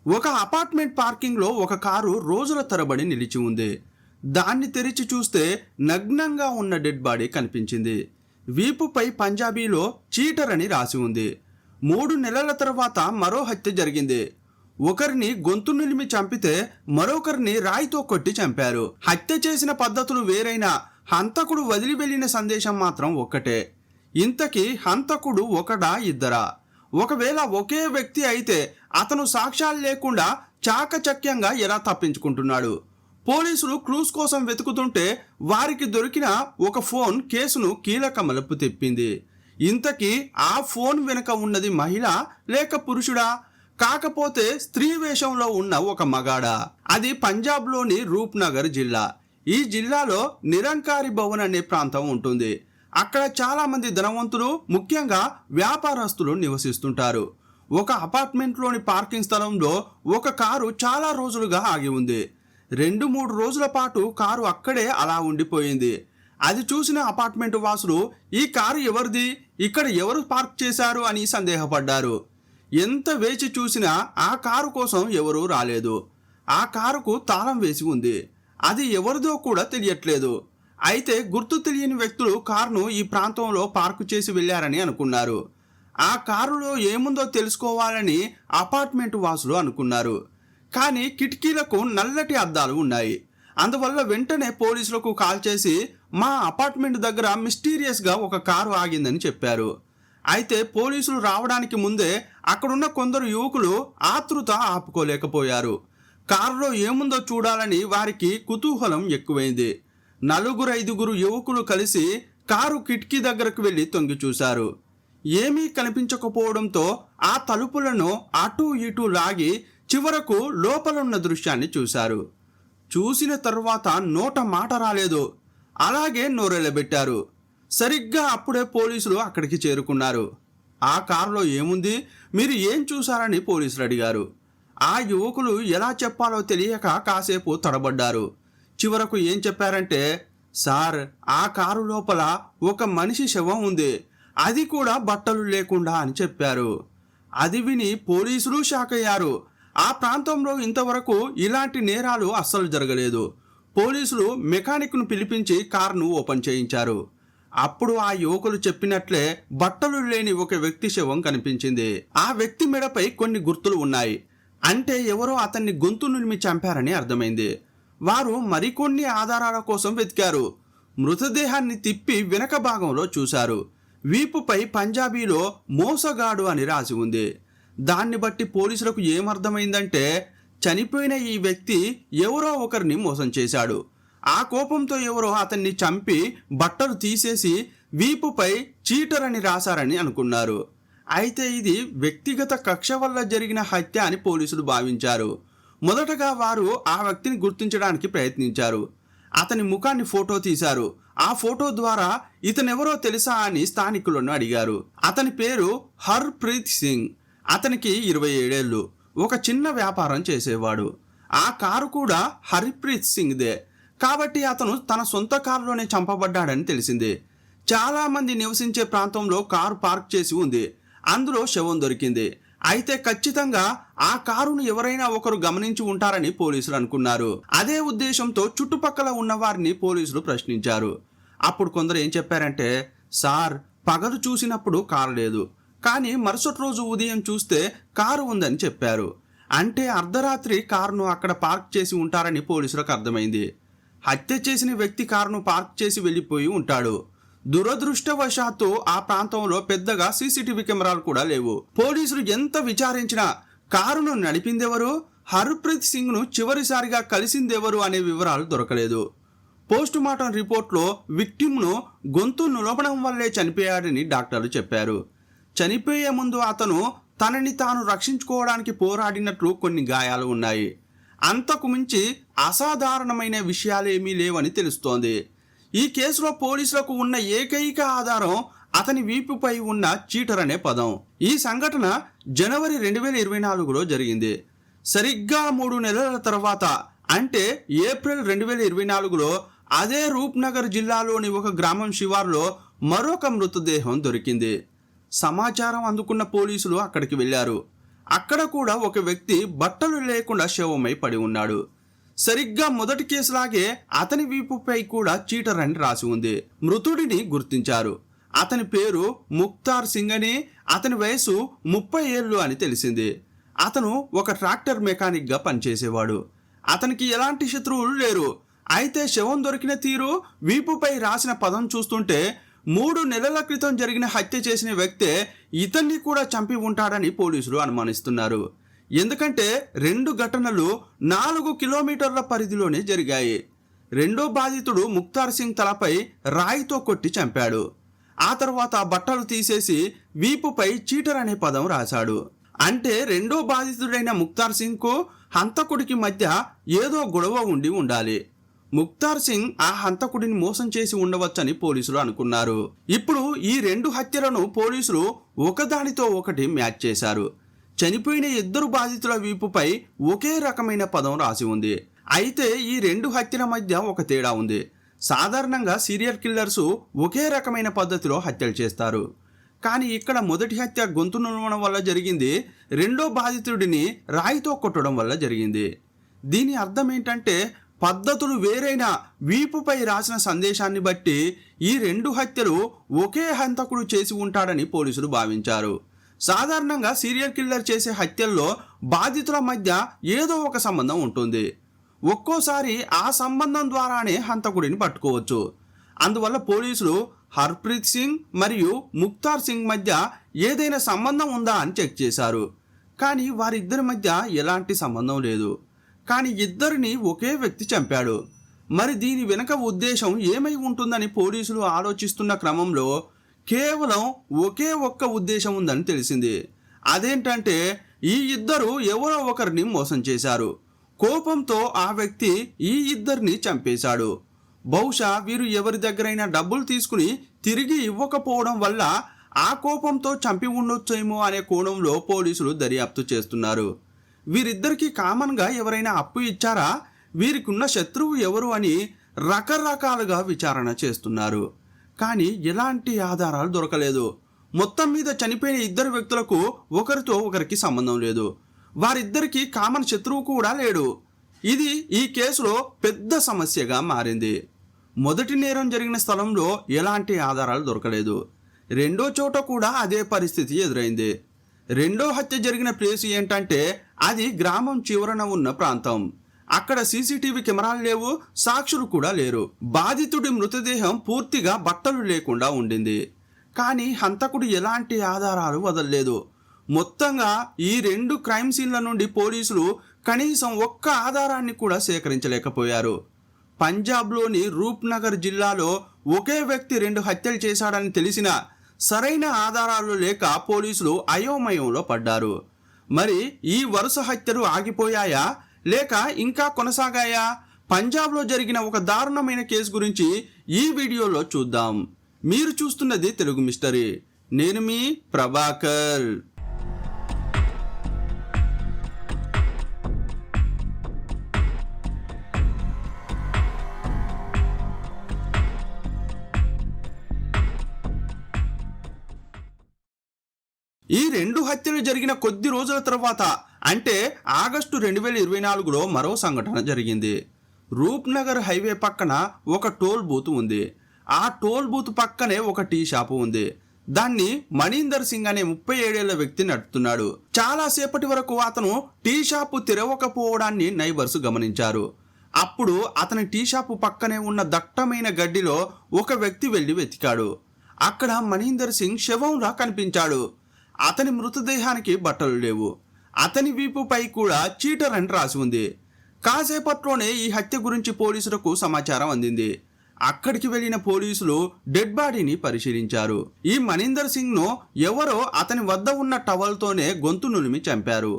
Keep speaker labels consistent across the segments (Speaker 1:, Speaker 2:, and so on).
Speaker 1: ఒక అపార్ట్మెంట్ పార్కింగ్లో ఒక కారు రోజుల తరబడి నిలిచి ఉంది. దాన్ని తెరిచి చూస్తే నగ్నంగా ఉన్న డెడ్ బాడీ కనిపించింది. వీపుపై పంజాబీలో చీటర్ అని రాసి ఉంది. 3 నెలల తర్వాత మరో హత్య జరిగింది. ఒకరిని గొంతు నిలిమి చంపితే మరొకరిని రాయితో కొట్టి చంపారు. హత్య చేసిన పద్ధతులు వేరైనా హంతకుడు వదిలి వెళ్ళిన సందేశం మాత్రం ఒక్కటే. ఇంతకీ హంతకుడు ఒకడా ఇద్దరా? ఒకవేళ ఒకే వ్యక్తి అయితే అతను సాక్ష్యాలు లేకుండా చాకచక్యంగా ఎలా తప్పించుకుంటున్నాడు? పోలీసులు క్లూస్ కోసం వెతుకుతుంటే వారికి దొరికిన ఒక ఫోన్ కేసును కీలక మలుపు తిప్పింది. ఇంతకీ ఆ ఫోన్ వెనుక ఉన్నది మహిళ లేక పురుషుడా? కాకపోతే స్త్రీ వేషంలో ఉన్న ఒక మగాడా? అది పంజాబ్లోని రూప్నగర్ జిల్లా. ఈ జిల్లాలో నిరంకారి భవన్ అనే ప్రాంతం ఉంటుంది. అక్కడ చాలా మంది ధనవంతులు, ముఖ్యంగా వ్యాపారస్తులు నివసిస్తుంటారు. ఒక అపార్ట్మెంట్లోని పార్కింగ్ స్థలంలో ఒక కారు చాలా రోజులుగా ఆగి ఉంది. 2-3 రోజుల పాటు కారు అక్కడే అలా ఉండిపోయింది. అది చూసిన అపార్ట్మెంట్ వాసులు ఈ కారు ఎవరిది, ఇక్కడ ఎవరు పార్క్ చేశారు అని సందేహపడ్డారు. ఎంత వేచి చూసినా ఆ కారు కోసం ఎవరూ రాలేదు. ఆ కారుకు తాళం వేసి ఉంది. అది ఎవరిదో కూడా తెలియట్లేదు. అయితే గుర్తు తెలియని వ్యక్తులు కారును ఈ ప్రాంతంలో పార్కు చేసి వెళ్ళారని అనుకున్నారు. ఆ కారులో ఏముందో తెలుసుకోవాలని అపార్ట్మెంట్ వాసులు అనుకున్నారు. కానీ కిటికీలకు నల్లటి అద్దాలు ఉన్నాయి. అందువల్ల వెంటనే పోలీసులకు కాల్ చేసి మా అపార్ట్మెంట్ దగ్గర మిస్టీరియస్గా ఒక కారు ఆగిందని చెప్పారు. అయితే పోలీసులు రావడానికి ముందే అక్కడున్న కొందరు యువకులు ఆతృత ఆపుకోలేకపోయారు. కారులో ఏముందో చూడాలని వారికి కుతూహలం ఎక్కువైంది. 4-5 యువకులు కలిసి కారు కిటికీ దగ్గరకు వెళ్ళి తొంగి చూశారు. ఏమీ కనిపించకపోవడంతో ఆ తలుపులను అటూ ఇటూ లాగి చివరకు లోపలున్న దృశ్యాన్ని చూశారు. చూసిన తరువాత నోట మాట రాలేదు. అలాగే నోరెళ్ళబెట్టారు. సరిగ్గా అప్పుడే పోలీసులు అక్కడికి చేరుకున్నారు. ఆ కారులో ఏముంది, మీరు ఏం చూశారని పోలీసులు అడిగారు. ఆ యువకులు ఎలా చెప్పాలో తెలియక కాసేపు తడబడ్డారు. చివరకు ఏం చెప్పారంటే, సార్, ఆ కారు లోపల ఒక మనిషి శవం ఉంది, అది కూడా బట్టలు లేకుండా అని చెప్పారు. అది విని పోలీసులు షాక్ అయ్యారు. ఆ ప్రాంతంలో ఇంతవరకు ఇలాంటి నేరాలు అస్సలు జరగలేదు. పోలీసులు మెకానిక్ను పిలిపించి కారును ఓపెన్ చేయించారు. అప్పుడు ఆ యువకులు చెప్పినట్లే బట్టలు లేని ఒక వ్యక్తి శవం కనిపించింది. ఆ వ్యక్తి మెడపై కొన్ని గుర్తులు ఉన్నాయి. అంటే ఎవరో అతన్ని గొంతు నులిమి చంపారని అర్థమైంది. వారు మరికొన్ని ఆధారాల కోసం వెతికారు. మృతదేహాన్ని తిప్పి వెనక భాగంలో చూశారు. వీపుపై పంజాబీలో మోసగాడు అని రాసి ఉంది. దాన్ని బట్టి పోలీసులకు ఏమర్థమైందంటే చనిపోయిన ఈ వ్యక్తి ఎవరో ఒకరిని మోసం చేశాడు. ఆ కోపంతో ఎవరో అతన్ని చంపి బట్టలు తీసేసి వీపుపై చీటర్ అని రాశారని అనుకున్నారు. అయితే ఇది వ్యక్తిగత కక్ష వల్ల జరిగిన హత్య అని పోలీసులు భావించారు. మొదటగా వారు ఆ వ్యక్తిని గుర్తించడానికి ప్రయత్నించారు. అతని ముఖాన్ని ఫోటో తీశారు. ఆ ఫోటో ద్వారా ఇతనెవరో తెలుసా అని స్థానికులను అడిగారు. అతని పేరు హర్ప్రీత్ సింగ్. అతనికి 27 ఏళ్ళు. ఒక చిన్న వ్యాపారం చేసేవాడు. ఆ కారు కూడా హర్ప్రీత్ సింగ్దే. కాబట్టి అతను తన సొంత కారులోనే చంపబడ్డాడని తెలిసింది. చాలామంది నివసించే ప్రాంతంలో కారు పార్క్ చేసి ఉంది. అందులో శవం దొరికింది. అయితే ఖచ్చితంగా ఆ కారును ఎవరైనా ఒకరు గమనించి ఉంటారని పోలీసులు అనుకున్నారు. అదే ఉద్దేశంతో చుట్టుపక్కల ఉన్న వారిని పోలీసులు ప్రశ్నించారు. అప్పుడు కొందరు ఏం చెప్పారంటే, సార్, పగలు చూసినప్పుడు కారు లేదు, కానీ మరుసటి రోజు ఉదయం చూస్తే కారు ఉందని చెప్పారు. అంటే అర్ధరాత్రి కారును అక్కడ పార్క్ చేసి ఉంటారని పోలీసులకు అర్థమైంది. హత్య చేసిన వ్యక్తి కారును పార్క్ చేసి వెళ్ళిపోయి ఉంటాడు. దురదృష్టవశాత్తు ఆ ప్రాంతంలో పెద్దగా సీసీటీవీ కెమెరాలు కూడా లేవు. పోలీసులు ఎంత విచారించినా కారును నడిపిందెవరు, హర్ప్రీత్ సింగ్ను చివరిసారిగా కలిసిందెవరు అనే వివరాలు దొరకలేదు. పోస్టుమార్టం రిపోర్ట్లో విక్టిమ్ను గొంతు నులపడం వల్లే చనిపోయాడని డాక్టర్లు చెప్పారు. చనిపోయే ముందు అతను తనని తాను రక్షించుకోవడానికి పోరాడినట్లు కొన్ని గాయాలు ఉన్నాయి. అంతకు మించి అసాధారణమైన విషయాలేమీ లేవని తెలుస్తోంది. ఈ కేసులో పోలీసులకు ఉన్న ఏకైక ఆధారం అతని వీపుపై ఉన్న చీటర్ అనే పదం. ఈ సంఘటన జనవరి 2024లో జరిగింది. సరిగ్గా 3 నెలల తర్వాత, అంటే ఏప్రిల్ 2024లో అదే రూప్నగర్ జిల్లాలోని ఒక గ్రామం శివారులో మరొక మృతదేహం దొరికింది. సమాచారం అందుకున్న పోలీసులు అక్కడికి వెళ్ళారు. అక్కడ కూడా ఒక వ్యక్తి బట్టలు లేకుండా శవమై పడి ఉన్నాడు. సరిగ్గా మొదటి కేసులాగే అతని వీపుపై కూడా చీటర్ అని రాసి ఉంది. మృతుడిని గుర్తించారు. అతని పేరు ముక్తార్ సింగ్ అని, అతని వయసు 30 ఏళ్ళు అని తెలిసింది. అతను ఒక ట్రాక్టర్ మెకానిక్ గా పనిచేసేవాడు. అతనికి ఎలాంటి శత్రువులు లేరు. అయితే శవం దొరికిన తీరు, వీపుపై రాసిన పదం చూస్తుంటే 3 నెలల క్రితం జరిగిన హత్య చేసిన వ్యక్తే ఇతన్ని కూడా చంపి ఉంటాడని పోలీసులు అనుమానిస్తున్నారు. ఎందుకంటే 2 ఘటనలు 4 కిలోమీటర్ల పరిధిలోనే జరిగాయి. రెండో బాధితుడు ముక్తార్ సింగ్ తలపై రాయితో కొట్టి చంపాడు. ఆ తర్వాత బట్టలు తీసేసి వీపుపై చీటర్ అనే పదం రాశాడు. అంటే రెండో బాధితుడైన ముక్తార్ సింగ్కు హంతకుడికి మధ్య ఏదో గొడవ ఉండాలి. ముక్తార్ సింగ్ ఆ హంతకుడిని మోసం చేసి ఉండవచ్చని పోలీసులు అనుకున్నారు. ఇప్పుడు ఈ 2 హత్యలను పోలీసులు ఒకదానితో ఒకటి మ్యాచ్ చేశారు. చనిపోయిన 2 బాధితుల వీపుపై ఒకే రకమైన పదం రాసి ఉంది. అయితే ఈ 2 హత్యల మధ్య ఒక తేడా ఉంది. సాధారణంగా సీరియల్ కిల్లర్స్ ఒకే రకమైన పద్ధతిలో హత్యలు చేస్తారు. కానీ ఇక్కడ మొదటి హత్య గొంతు నులవడం వల్ల జరిగింది, రెండో బాధితుడిని రాయితో కొట్టడం వల్ల జరిగింది. దీని అర్థం ఏంటంటే పద్ధతులు వేరైన వీపుపై రాసిన సందేశాన్ని బట్టి ఈ 2 హత్యలు ఒకే హంతకుడు చేసి ఉంటాడని పోలీసులు భావించారు. సాధారణంగా సీరియల్ కిల్లర్ చేసే హత్యల్లో బాధితుల మధ్య ఏదో ఒక సంబంధం ఉంటుంది. ఒక్కోసారి ఆ సంబంధం ద్వారానే హంతకుడిని పట్టుకోవచ్చు. అందువల్ల పోలీసులు హర్ప్రీత్ సింగ్ మరియు ముక్తార్ సింగ్ మధ్య ఏదైనా సంబంధం ఉందా అని చెక్ చేశారు. కానీ వారిద్దరి మధ్య ఎలాంటి సంబంధం లేదు. కానీ ఇద్దరిని ఒకే వ్యక్తి చంపాడు. మరి దీని వెనుక ఉద్దేశం ఏమై ఉంటుందని పోలీసులు ఆలోచిస్తున్న క్రమంలో కేవలం ఒకే ఒక్క ఉద్దేశం ఉందని తెలిసింది. అదేంటంటే ఈ ఇద్దరు ఎవరో ఒకరిని మోసం చేశారు. కోపంతో ఆ వ్యక్తి ఈ ఇద్దరిని చంపేశాడు. బహుశా వీరు ఎవరి దగ్గరైనా డబ్బులు తీసుకుని తిరిగి ఇవ్వకపోవడం వల్ల ఆ కోపంతో చంపి ఉండొచ్చేమో అనే కోణంలో పోలీసులు దర్యాప్తు చేస్తున్నారు. వీరిద్దరికీ కామన్గా ఎవరైనా అప్పు ఇచ్చారా, వీరికి ఉన్న శత్రువు ఎవరు అని రకరకాలుగా విచారణ చేస్తున్నారు. కానీ ఎలాంటి ఆధారాలు దొరకలేదు. మొత్తం మీద చనిపోయిన 2 వ్యక్తులకు ఒకరితో ఒకరికి సంబంధం లేదు. వారిద్దరికీ కామన్ శత్రువు కూడా లేడు. ఇది ఈ కేసులో పెద్ద సమస్యగా మారింది. మొదటి నేరం జరిగిన స్థలంలో ఎలాంటి ఆధారాలు దొరకలేదు. రెండో చోట కూడా అదే పరిస్థితి ఎదురైంది. రెండో హత్య జరిగిన ప్లేస్ ఏంటంటే అది గ్రామం చివరన ఉన్న ప్రాంతం. అక్కడ సీసీటీవీ కెమెరాలు లేవు, సాక్షులు కూడా లేరు. బాధితుడి మృతదేహం పూర్తిగా బట్టలు లేకుండా ఉండింది. కానీ హంతకుడు ఎలాంటి ఆధారాలు వదలలేదు. మొత్తంగా ఈ 2 క్రైమ్ సీన్ల నుండి పోలీసులు కనీసం ఒక్క ఆధారాన్ని కూడా సేకరించలేకపోయారు. పంజాబ్లోని రూప్నగర్ జిల్లాలో ఒకే వ్యక్తి 2 హత్యలు చేశాడని తెలిసిన సరైన ఆధారాలు లేక పోలీసులు అయోమయంలో పడ్డారు. మరి ఈ వరుస హత్యలు ఆగిపోయాయా లేక ఇంకా కొనసాగాయా? పంజాబ్లో జరిగిన ఒక దారుణమైన కేసు గురించి ఈ వీడియోలో చూద్దాం. మీరు చూస్తున్నది తెలుగు మిస్టరీ. నేను మీ ప్రభాకర్. ఈ 2 హత్యలు జరిగిన కొద్ది రోజుల తర్వాత అంటే ఆగస్టు 2024లో మరో సంఘటన జరిగింది. రూప్నగర్ హైవే పక్కన ఒక టోల్ బూత్ ఉంది. ఆ టోల్ బూత్ పక్కనే ఒక టీ షాపు ఉంది. దాన్ని మనీందర్ సింగ్ అనే 37 ఏళ్ల వ్యక్తి నడుపుతున్నాడు. చాలా సేపటి వరకు అతను టీ షాపు తెరవకపోవడాన్ని నైబర్స్ గమనించారు. అప్పుడు అతని టీ షాపు పక్కనే ఉన్న దట్టమైన గడ్డిలో ఒక వ్యక్తి వెళ్లి వెతికాడు. అక్కడ మనీందర్ సింగ్ శవంలా కనిపించాడు. అతని మృతదేహానికి బట్టలు లేవు. అతని వీపుపై కూడా చీటర్ అని రాసి ఉంది. కాసేపట్లోనే ఈ హత్య గురించి పోలీసులకు సమాచారం అందింది. అక్కడికి వెళ్లిన పోలీసులు డెడ్ బాడీని పరిశీలించారు. ఈ మనీందర్ సింగ్ను ఎవరో అతని వద్ద ఉన్న టవల్తోనే గొంతు నులిమి చంపారు.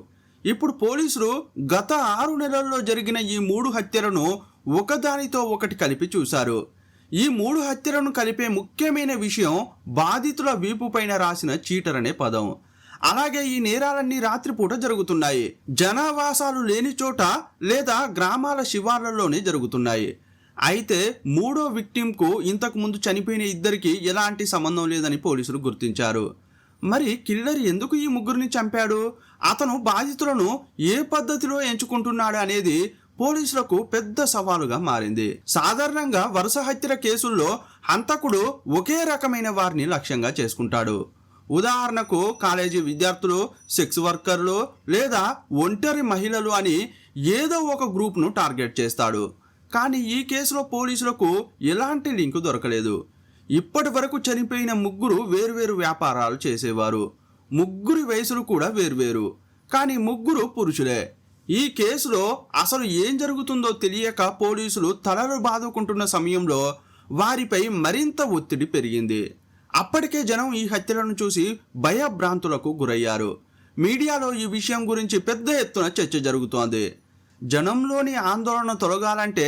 Speaker 1: ఇప్పుడు పోలీసులు గత 6 నెలల్లో జరిగిన ఈ 3 హత్యలను ఒకదానితో ఒకటి కలిపి చూశారు. ఈ 3 హత్యలను కలిపే ముఖ్యమైన విషయం బాధితుల వీపు పైన రాసిన చీటర్ అనే పదం. అలాగే ఈ నేరాలన్నీ రాత్రిపూట జరుగుతున్నాయి. జనావాసాలు లేని చోట లేదా గ్రామాల శివార్లలోనే జరుగుతున్నాయి. అయితే 3వ విక్టిమ్కు ఇంతకు ముందు చనిపోయిన 2కి ఎలాంటి సంబంధం లేదని పోలీసులు గుర్తించారు. మరి కిల్లర్ ఎందుకు ఈ ముగ్గురిని చంపాడు, అతను బాధితులను ఏ పద్ధతిలో ఎంచుకుంటున్నాడు అనేది పోలీసులకు పెద్ద సవాలుగా మారింది. సాధారణంగా వరుస హత్యల కేసుల్లో హంతకుడు ఒకే రకమైన వారిని లక్ష్యంగా చేసుకుంటాడు. ఉదాహరణకు కాలేజీ విద్యార్థులు, సెక్స్ వర్కర్లు లేదా ఒంటరి మహిళలు అని ఏదో ఒక గ్రూప్ను టార్గెట్ చేస్తాడు. కానీ ఈ కేసులో పోలీసులకు ఎలాంటి లింకు దొరకలేదు. ఇప్పటి వరకు చనిపోయిన ముగ్గురు వేర్వేరు వ్యాపారాలు చేసేవారు. ముగ్గురి వయసులు కూడా వేర్వేరు, కానీ ముగ్గురు పురుషులే. ఈ కేసులో అసలు ఏం జరుగుతుందో తెలియక పోలీసులు తలలు బాదుకుంటున్న సమయంలో వారిపై మరింత ఒత్తిడి పెరిగింది. అప్పటికే జనం ఈ హత్యలను చూసి భయభ్రాంతులకు గురయ్యారు. మీడియాలో ఈ విషయం గురించి పెద్ద ఎత్తున చర్చ జరుగుతోంది. జనంలోని ఆందోళన తొలగాలంటే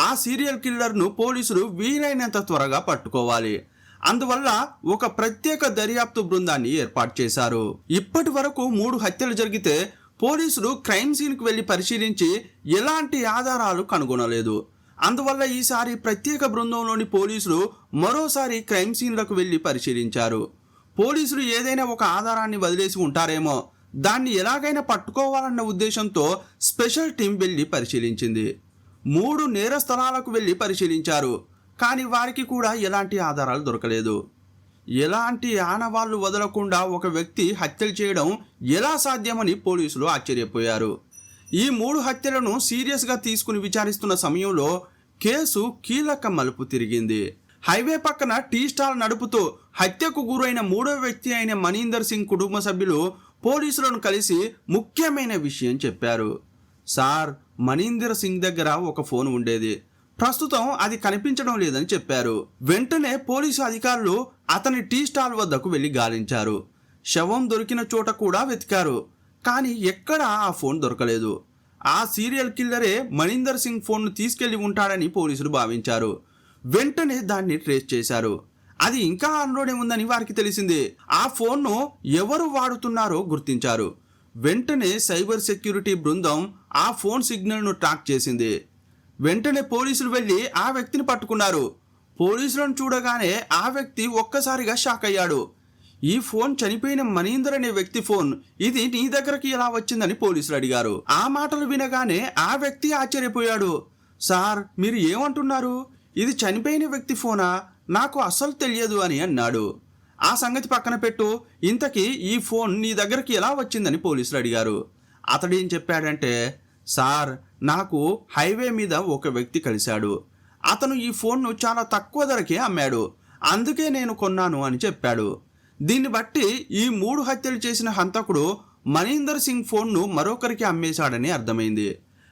Speaker 1: ఆ సీరియల్ కిల్లర్ను పోలీసులు వీలైనంత త్వరగా పట్టుకోవాలి. అందువల్ల ఒక ప్రత్యేక దర్యాప్తు బృందాన్ని ఏర్పాటు చేశారు. ఇప్పటి వరకు 3 హత్యలు జరిగితే పోలీసులు క్రైమ్ సీన్కు వెళ్లి పరిశీలించి ఎలాంటి ఆధారాలు కనుగొనలేదు. అందువల్ల ఈసారి ప్రత్యేక బృందంలోని పోలీసులు మరోసారి క్రైమ్ సీన్లకు వెళ్లి పరిశీలించారు. పోలీసులు ఏదైనా ఒక ఆధారాన్ని వదిలేసి ఉంటారేమో, దాన్ని ఎలాగైనా పట్టుకోవాలన్న ఉద్దేశంతో స్పెషల్ టీం వెళ్లి పరిశీలించింది. 3 నేర స్థలాలకు వెళ్లి పరిశీలించారు. కానీ వారికి కూడా ఎలాంటి ఆధారాలు దొరకలేదు. ఎలాంటి ఆనవాళ్లు వదలకుండా ఒక వ్యక్తి హత్యలు చేయడం ఎలా సాధ్యమని పోలీసులు ఆశ్చర్యపోయారు. ఈ 3 హత్యలను సీరియస్గా తీసుకుని విచారిస్తున్న సమయంలో కేసు కీలక మలుపు తిరిగింది. హైవే పక్కన టీ స్టాల్ నడుపుతూ హత్యకు గురైన 3వ వ్యక్తి అయిన మనీందర్ సింగ్ కుటుంబ సభ్యులు పోలీసులను కలిసి ముఖ్యమైన విషయం చెప్పారు. సార్, మనీందర్ సింగ్ దగ్గర ఒక ఫోన్ ఉండేది, ప్రస్తుతం అది కనిపించడం లేదని చెప్పారు. వెంటనే పోలీసు అధికారులు అతని టీ స్టాల్ వద్దకు వెళ్లి గాలించారు. శవం దొరికిన చోట కూడా వెతికారు. కానీ ఎక్కడా ఆ ఫోన్ దొరకలేదు. ఆ సీరియల్ కిల్లరే మనీందర్ సింగ్ ఫోన్ను తీసుకెళ్లి ఉంటాడని పోలీసులు భావించారు. వెంటనే దాన్ని ట్రేస్ చేశారు. అది ఇంకా ఆన్లోనే ఉందని వారికి తెలిసింది. ఆ ఫోన్ను ఎవరు వాడుతున్నారో గుర్తించారు. వెంటనే సైబర్ సెక్యూరిటీ బృందం ఆ ఫోన్ సిగ్నల్ను ట్రాక్ చేసింది. వెంటనే పోలీసులు వెళ్లి ఆ వ్యక్తిని పట్టుకున్నారు. పోలీసులను చూడగానే ఆ వ్యక్తి ఒక్కసారిగా షాక్ అయ్యాడు. ఈ ఫోన్ చనిపోయిన మనీందర్ అనే వ్యక్తి ఫోన్, ఇది నీ దగ్గరకి ఎలా వచ్చిందని పోలీసులు అడిగారు. ఆ మాటలు వినగానే ఆ వ్యక్తి ఆశ్చర్యపోయాడు. సార్, మీరు ఏమంటున్నారు? ఇది చనిపోయిన వ్యక్తి ఫోనా? నాకు అస్సలు తెలియదు అని అన్నాడు. ఆ సంగతి పక్కన పెట్టు, ఇంతకీ ఈ ఫోన్ నీ దగ్గరికి ఎలా వచ్చిందని పోలీసులు అడిగారు. అతడేం చెప్పాడంటే, సార్, నాకు హైవే మీద ఒక వ్యక్తి కలిశాడు. అతను ఈ ఫోన్ను చాలా తక్కువ ధరకే అమ్మాడు, అందుకే నేను కొన్నాను అని చెప్పాడు. దీన్ని బట్టి ఈ 3 హత్యలు చేసిన హంతకుడు మనీందర్ సింగ్ ఫోన్ను మరొకరికి అమ్మేశాడని అర్థమైంది.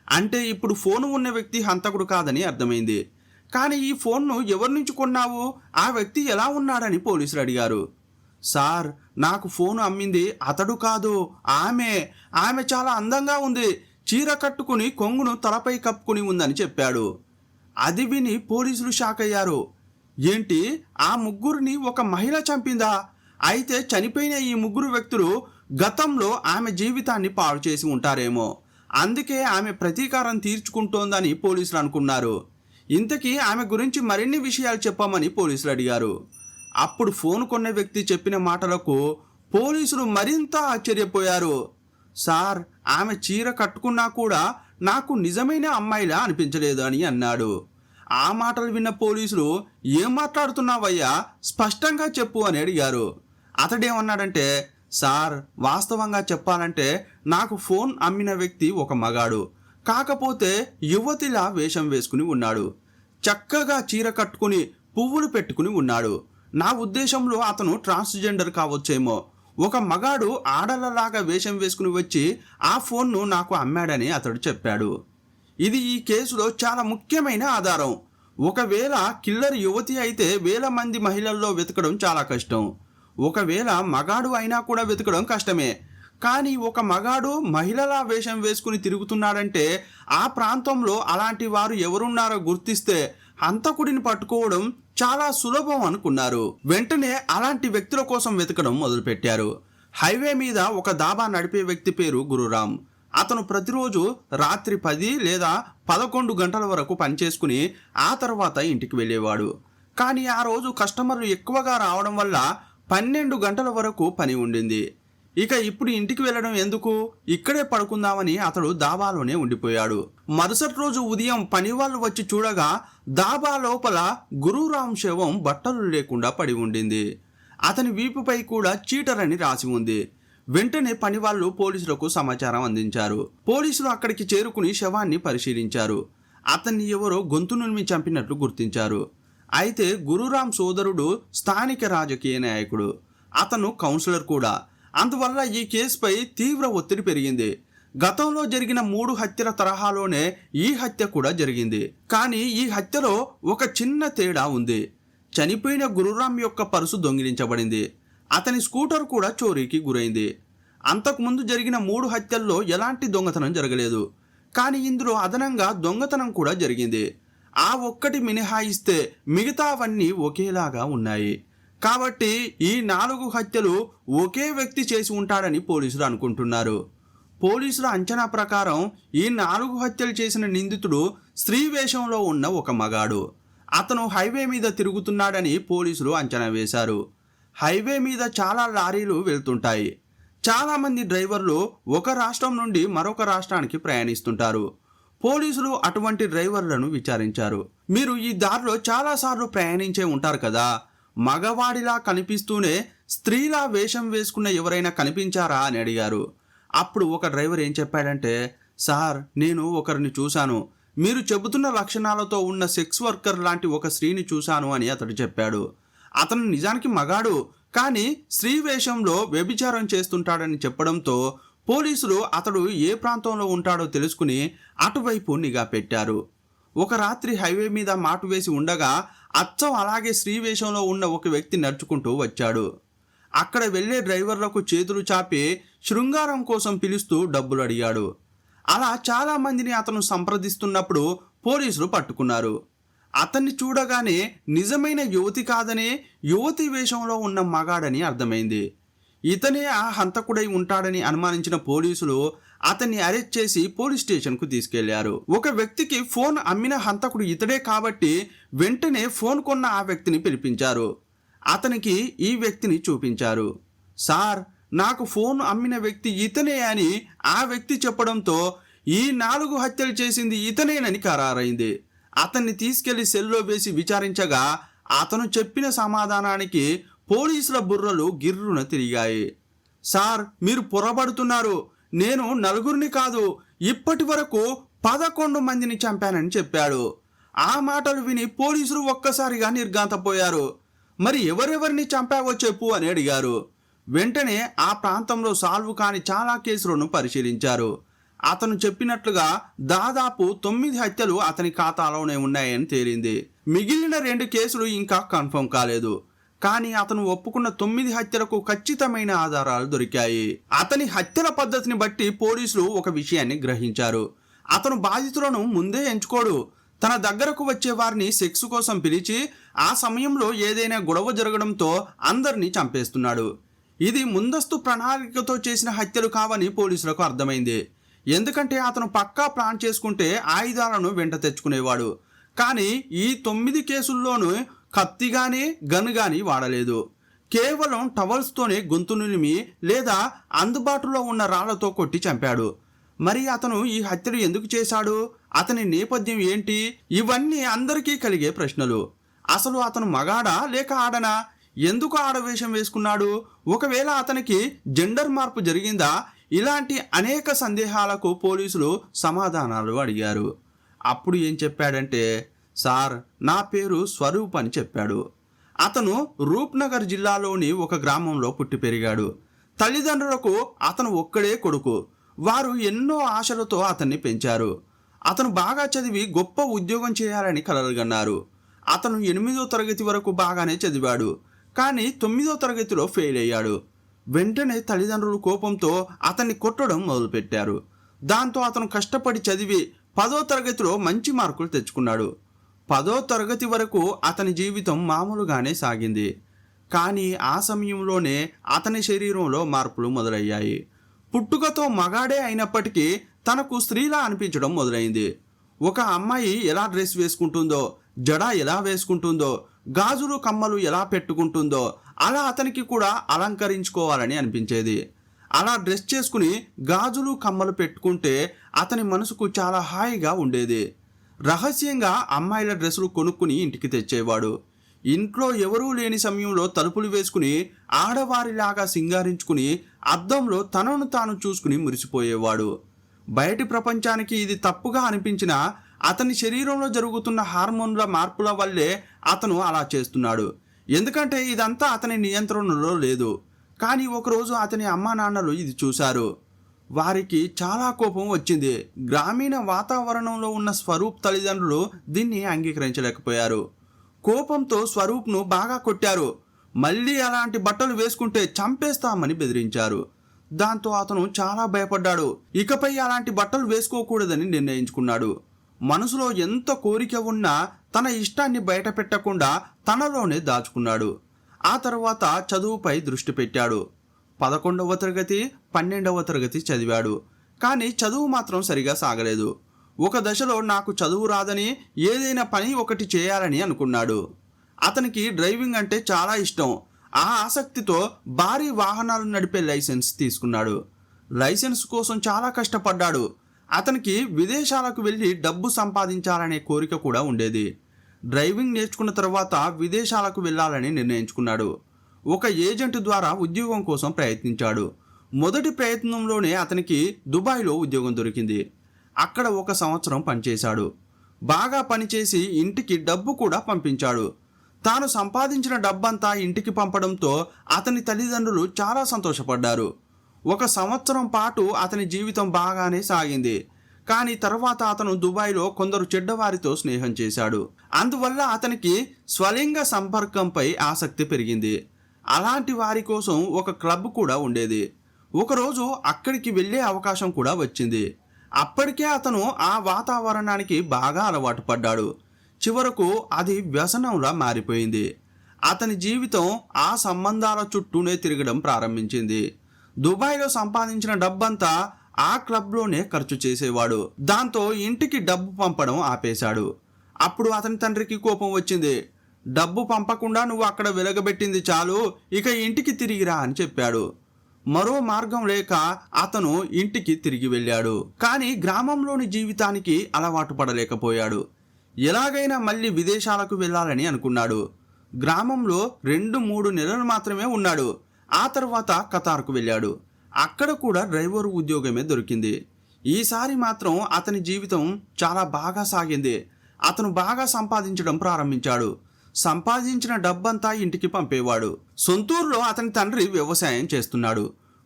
Speaker 1: అంటే ఇప్పుడు ఫోను ఉన్న వ్యక్తి హంతకుడు కాదని అర్థమైంది. కానీ ఈ ఫోన్ను ఎవరి నుంచి కొన్నావు, ఆ వ్యక్తి ఎలా ఉన్నాడని పోలీసులు అడిగారు. సార్, నాకు ఫోను అమ్మింది అతడు కాదు, ఆమె చాలా అందంగా ఉంది, చీర కట్టుకుని కొంగును తలపై కప్పుకుని ఉందని చెప్పాడు. అది విని పోలీసులు షాక్ అయ్యారు. ఏంటి, ఆ ముగ్గురిని ఒక మహిళ చంపిందా? అయితే చనిపోయిన ఈ 3 వ్యక్తులు గతంలో ఆమె జీవితాన్ని పాడు చేసి ఉంటారేమో, అందుకే ఆమె ప్రతీకారం తీర్చుకుంటోందని పోలీసులు అనుకున్నారు. ఇంతకీ ఆమె గురించి మరిన్ని విషయాలు చెప్పమని పోలీసులు అడిగారు. అప్పుడు ఫోన్ కొన్న వ్యక్తి చెప్పిన మాటలకు పోలీసులు మరింత ఆశ్చర్యపోయారు. సార్, ఆమె చీర కట్టుకున్నా కూడా నాకు నిజమైన అమ్మాయిలా అనిపించలేదు అని అన్నాడు. ఆ మాటలు విన్న పోలీసులు, ఏం మాట్లాడుతున్నావయ్యా, స్పష్టంగా చెప్పు అని అడిగారు. అతడేమన్నాడంటే, సార్, వాస్తవంగా చెప్పాలంటే నాకు ఫోన్ అమ్మిన వ్యక్తి ఒక మగాడు, కాకపోతే యువతిలా వేషం వేసుకుని ఉన్నాడు, చక్కగా చీర కట్టుకుని పువ్వులు పెట్టుకుని ఉన్నాడు. నా ఉద్దేశంలో అతను ట్రాన్స్జెండర్ కావచ్చేమో. ఒక మగాడు ఆడలలాగా వేషం వేసుకుని వచ్చి ఆ ఫోన్ను నాకు అమ్మాడని అతడు చెప్పాడు. ఇది ఈ కేసులో చాలా ముఖ్యమైన ఆధారం. ఒకవేళ కిల్లర్ యువతి అయితే వేల మంది మహిళల్లో వెతకడం చాలా కష్టం. ఒకవేళ మగాడు అయినా కూడా వెతకడం కష్టమే. కానీ ఒక మగాడు మహిళలా వేషం వేసుకుని తిరుగుతున్నాడంటే ఆ ప్రాంతంలో అలాంటి వారు ఎవరున్నారో గుర్తిస్తే హంతకుడిని పట్టుకోవడం చాలా సులభం అనుకున్నారు. వెంటనే అలాంటి వ్యక్తుల కోసం వెతకడం మొదలుపెట్టారు. హైవే మీద ఒక దాబా నడిపే వ్యక్తి పేరు గురురామ్. అతను ప్రతిరోజు రాత్రి 10 లేదా 11 గంటల వరకు పనిచేసుకుని ఆ తర్వాత ఇంటికి వెళ్ళేవాడు. కానీ ఆ రోజు కస్టమర్లు ఎక్కువగా రావడం వల్ల 12 గంటల వరకు పని ఉండింది. ఇక ఇప్పుడు ఇంటికి వెళ్ళడం ఎందుకు, ఇక్కడే పడుకుందామని అతడు దాబాలోనే ఉండిపోయాడు. మరుసటి రోజు ఉదయం పనివాళ్ళు వచ్చి చూడగా దాబా లోపల గురురామ్ శవం బట్టలు లేకుండా పడి ఉండింది. అతని వీపుపై కూడా చీటర్ అని రాసి ఉంది. వెంటనే పనివాళ్ళు పోలీసులకు సమాచారం అందించారు. పోలీసులు అక్కడికి చేరుకుని శవాన్ని పరిశీలించారు. అతన్ని ఎవరో గొంతు నులిమి చంపినట్లు గుర్తించారు. అయితే గురురామ్ సోదరుడు స్థానిక రాజకీయ నాయకుడు, అతను కౌన్సిలర్ కూడా. అందువల్ల ఈ కేసుపై తీవ్ర ఒత్తిడి పెరిగింది. గతంలో జరిగిన 3 హత్యల తరహాలోనే ఈ హత్య కూడా జరిగింది. కానీ ఈ హత్యలో ఒక చిన్న తేడా ఉంది. చనిపోయిన గురురామ్ యొక్క పర్సు దొంగిలించబడింది. అతని స్కూటర్ కూడా చోరీకి గురైంది. అంతకుముందు జరిగిన 3 హత్యల్లో ఎలాంటి దొంగతనం జరగలేదు. కానీ ఇందులో అదనంగా దొంగతనం కూడా జరిగింది. ఆ ఒక్కటి మినహాయిస్తే మిగతావన్నీ ఒకేలాగా ఉన్నాయి. కాబట్టి ఈ 4 హత్యలు ఒకే వ్యక్తి చేసి ఉంటాడని పోలీసులు అనుకుంటున్నారు. పోలీసుల అంచనా ప్రకారం ఈ 4 హత్యలు చేసిన నిందితుడు స్త్రీ వేషంలో ఉన్న ఒక మగాడు. అతను హైవే మీద తిరుగుతున్నాడని పోలీసులు అంచనా వేశారు. హైవే మీద చాలా లారీలు వెళ్తుంటాయి. చాలామంది డ్రైవర్లు ఒక రాష్ట్రం నుండి మరొక రాష్ట్రానికి ప్రయాణిస్తుంటారు. పోలీసులు అటువంటి డ్రైవర్లను విచారించారు. మీరు ఈ దారిలో చాలాసార్లు ప్రయాణించే ఉంటారు కదా, మగవాడిలా కనిపిస్తూనే స్త్రీలా వేషం వేసుకున్న ఎవరైనా కనిపించారా అని అడిగారు. అప్పుడు ఒక డ్రైవర్ ఏం చెప్పాడంటే, సార్, నేను ఒకరిని చూశాను, మీరు చెబుతున్న లక్షణాలతో ఉన్న సెక్స్ వర్కర్ లాంటి ఒక స్త్రీని చూశాను అని అతడు చెప్పాడు. అతను నిజానికి మగాడు, కానీ స్త్రీ వేషంలో వ్యభిచారం చేస్తుంటాడని చెప్పడంతో పోలీసులు అతడు ఏ ప్రాంతంలో ఉంటాడో తెలుసుకుని అటువైపు నిఘా పెట్టారు. ఒక రాత్రి హైవే మీద మాటు వేసి ఉండగా అచ్చం అలాగే స్త్రీ వేషంలో ఉన్న ఒక వ్యక్తి నడుచుకుంటూ వచ్చాడు. అక్కడ వెళ్లే డ్రైవర్లకు చేతులు చాపి శృంగారం కోసం పిలుస్తూ డబ్బులు అడిగాడు. అలా చాలా మందిని అతను సంప్రదిస్తున్నప్పుడు పోలీసులు పట్టుకున్నారు. అతన్ని చూడగానే నిజమైన యువతి కాదని, యువతి వేషంలో ఉన్న మగాడని అర్థమైంది. ఇతనే ఆ హంతకుడై ఉంటాడని అనుమానించిన పోలీసులు అతన్ని అరెస్ట్ చేసి పోలీస్ స్టేషన్కు తీసుకెళ్లారు. ఒక వ్యక్తికి ఫోన్ అమ్మిన హంతకుడు ఇతడే కాబట్టి వెంటనే ఫోన్ కొన్న ఆ వ్యక్తిని పిలిపించారు. అతనికి ఈ వ్యక్తిని చూపించారు. సార్, నాకు ఫోన్ అమ్మిన వ్యక్తి ఇతనే అని ఆ వ్యక్తి చెప్పడంతో ఈ 4 హత్యలు చేసింది ఇతనేనని ఖరారైంది. అతన్ని తీసుకెళ్లి సెల్లో వేసి విచారించగా అతను చెప్పిన సమాధానానికి పోలీసుల బుర్రలు గిర్రున తిరిగాయి. సార్, మీరు పొరబడుతున్నారు. నేను 4 కాదు, ఇప్పటి వరకు 11 మందిని చంపానని చెప్పాడు. ఆ మాటలు విని పోలీసులు ఒక్కసారిగా నిర్ఘాంతపోయారు. మరి ఎవరెవరిని చంపావో చెప్పు అని అడిగారు. వెంటనే ఆ ప్రాంతంలో సాల్వ్ కాని చాలా కేసులను పరిశీలించారు. అతను చెప్పినట్లుగా దాదాపు 9 హత్యలు అతని ఖాతాలోనే ఉన్నాయని తేలింది. మిగిలిన 2 కేసులు ఇంకా కన్ఫర్మ్ కాలేదు. కానీ అతను ఒప్పుకున్న 9 హత్యలకు ఖచ్చితమైన ఆధారాలు దొరికాయి. అతని హత్యల పద్ధతిని బట్టి పోలీసులు ఒక విషయాన్ని గ్రహించారు. అతను బాధితులను ముందే ఎంచుకోడు. తన దగ్గరకు వచ్చే వారిని సెక్స్ కోసం పిలిచి ఆ సమయంలో ఏదైనా గొడవ జరగడంతో అందరినీ చంపేస్తున్నాడు. ఇది ముందస్తు ప్రణాళికతో చేసిన హత్యలు కావని పోలీసులకు అర్థమైంది. ఎందుకంటే అతను పక్కా ప్లాన్ చేసుకుంటే ఆయుధాలను వెంట తెచ్చుకునేవాడు. కానీ ఈ 9 కేసుల్లోనూ కత్తి కానీ గన్ కానీ వాడలేదు. కేవలం టవల్స్తోనే గొంతు నులిమి లేదా అందుబాటులో ఉన్న రాళ్లతో కొట్టి చంపాడు. మరి అతను ఈ హత్యలు ఎందుకు చేశాడు? అతని నేపథ్యం ఏంటి? ఇవన్నీ అందరికీ కలిగే ప్రశ్నలు. అసలు అతను మగాడా లేక ఆడనా? ఎందుకు ఆడవేషం వేసుకున్నాడు? ఒకవేళ అతనికి జెండర్ మార్పు జరిగిందా? ఇలాంటి అనేక సందేహాలకు పోలీసులు సమాధానాలు అడిగారు. అప్పుడు ఏం చెప్పాడంటే, సార్, నా పేరు స్వరూప్ అని చెప్పాడు. అతను రూప్నగర్ జిల్లాలోని ఒక గ్రామంలో పుట్టి పెరిగాడు. తల్లిదండ్రులకు అతను ఒక్కడే కొడుకు. వారు ఎన్నో ఆశలతో అతన్ని పెంచారు. అతను బాగా చదివి గొప్ప ఉద్యోగం చేయాలని కలలుగన్నారు. అతను 8వ తరగతి వరకు బాగానే చదివాడు. కానీ 9వ తరగతిలో ఫెయిల్ అయ్యాడు. వెంటనే తల్లిదండ్రులు కోపంతో అతన్ని కొట్టడం మొదలుపెట్టారు. దాంతో అతను కష్టపడి చదివి 10వ తరగతిలో మంచి మార్కులు తెచ్చుకున్నాడు. 10వ తరగతి వరకు అతని జీవితం మామూలుగానే సాగింది. కానీ ఆ సమయంలోనే అతని శరీరంలో మార్పులు మొదలయ్యాయి. పుట్టుకతో మగాడే అయినప్పటికీ తనకు స్త్రీలా అనిపించడం మొదలైంది. ఒక అమ్మాయి ఎలా డ్రెస్ వేసుకుంటుందో, జడ ఎలా వేసుకుంటుందో, గాజులు కమ్మలు ఎలా పెట్టుకుంటుందో అలా అతనికి కూడా అలంకరించుకోవాలని అనిపించేది. అలా డ్రెస్ చేసుకుని గాజులు కమ్మలు పెట్టుకుంటే అతని మనసుకు చాలా హాయిగా ఉండేది. రహస్యంగా అమ్మాయిల డ్రెస్సులు కొనుక్కుని ఇంటికి తెచ్చేవాడు. ఇంట్లో ఎవరూ లేని సమయంలో తలుపులు వేసుకుని ఆడవారిలాగా సింగారించుకుని అద్దంలో తనను తాను చూసుకుని మురిసిపోయేవాడు. బయటి ప్రపంచానికి ఇది తప్పుగా అనిపించినా అతని శరీరంలో జరుగుతున్న హార్మోన్ల మార్పుల వల్లే అతను అలా చేస్తున్నాడు. ఎందుకంటే ఇదంతా అతని నియంత్రణలో లేదు. కానీ ఒకరోజు అతని అమ్మా నాన్నలు ఇది చూశారు. వారికి చాలా కోపం వచ్చింది. గ్రామీణ వాతావరణంలో ఉన్న స్వరూప్ తల్లిదండ్రులు దీన్ని అంగీకరించలేకపోయారు. కోపంతో స్వరూప్ను బాగా కొట్టారు. మళ్ళీ అలాంటి బట్టలు వేసుకుంటే చంపేస్తామని బెదిరించారు. దాంతో అతను చాలా భయపడ్డాడు. ఇకపై అలాంటి బట్టలు వేసుకోకూడదని నిర్ణయించుకున్నాడు. మనసులో ఎంత కోరిక ఉన్నా తన ఇష్టాన్ని బయట పెట్టకుండా తనలోనే దాచుకున్నాడు. ఆ తర్వాత చదువుపై దృష్టి పెట్టాడు. 11వ తరగతి 12వ తరగతి చదివాడు. కానీ చదువు మాత్రం సరిగా సాగలేదు. ఒక దశలో నాకు చదువు రాదని ఏదైనా పని ఒకటి చేయాలని అనుకున్నాడు. అతనికి డ్రైవింగ్ అంటే చాలా ఇష్టం. ఆ ఆసక్తితో భారీ వాహనాలు నడిపే లైసెన్స్ తీసుకున్నాడు. లైసెన్స్ కోసం చాలా కష్టపడ్డాడు. అతనికి విదేశాలకు వెళ్ళి డబ్బు సంపాదించాలనే కోరిక కూడా ఉండేది. డ్రైవింగ్ నేర్చుకున్న తర్వాత విదేశాలకు వెళ్ళాలని నిర్ణయించుకున్నాడు. ఒక ఏజెంట్ ద్వారా ఉద్యోగం కోసం ప్రయత్నించాడు. మొదటి ప్రయత్నంలోనే అతనికి దుబాయ్లో ఉద్యోగం దొరికింది. అక్కడ 1 సంవత్సరం పనిచేశాడు. బాగా పనిచేసి ఇంటికి డబ్బు కూడా పంపించాడు. తాను సంపాదించిన డబ్బంతా ఇంటికి పంపడంతో అతని తల్లిదండ్రులు చాలా సంతోషపడ్డారు. 1 సంవత్సరం పాటు అతని జీవితం బాగానే సాగింది. కానీ తర్వాత అతను దుబాయ్లో కొందరు చెడ్డవారితో స్నేహం చేశాడు. అందువల్ల అతనికి స్వలింగ సంపర్కంపై ఆసక్తి పెరిగింది. అలాంటి వారి కోసం ఒక క్లబ్ కూడా ఉండేది. ఒకరోజు అక్కడికి వెళ్ళే అవకాశం కూడా వచ్చింది. అప్పటికే అతను ఆ వాతావరణానికి బాగా అలవాటు పడ్డాడు. చివరకు అది వ్యసనంలా మారిపోయింది. అతని జీవితం ఆ సంబంధాల చుట్టూనే తిరగడం ప్రారంభించింది. దుబాయ్లో సంపాదించిన డబ్బంతా ఆ క్లబ్లోనే ఖర్చు చేసేవాడు. దాంతో ఇంటికి డబ్బు పంపడం ఆపేశాడు. అప్పుడు అతని తండ్రికి కోపం వచ్చింది. డబ్బు పంపకుండా నువ్వు అక్కడ వెలగబెట్టింది చాలు, ఇక ఇంటికి తిరిగిరా అని చెప్పాడు. మరో మార్గం లేక అతను ఇంటికి తిరిగి వెళ్ళాడు. కానీ గ్రామంలోని జీవితానికి అలవాటు పడలేకపోయాడు. ఎలాగైనా మళ్ళీ విదేశాలకు వెళ్ళాలని అనుకున్నాడు. గ్రామంలో 2-3 నెలలు మాత్రమే ఉన్నాడు. ఆ తర్వాత ఖతార్కు వెళ్ళాడు. అక్కడ కూడా డ్రైవర్ ఉద్యోగమే దొరికింది. ఈసారి మాత్రం అతని జీవితం చాలా బాగా సాగింది. అతను బాగా సంపాదించడం ప్రారంభించాడు. సంపాదించిన డబ్బంతా ఇంటికి పంపేవాడు. సొంతూరులో అతని తండ్రి వ్యవసాయం చేస్తున్నాడు.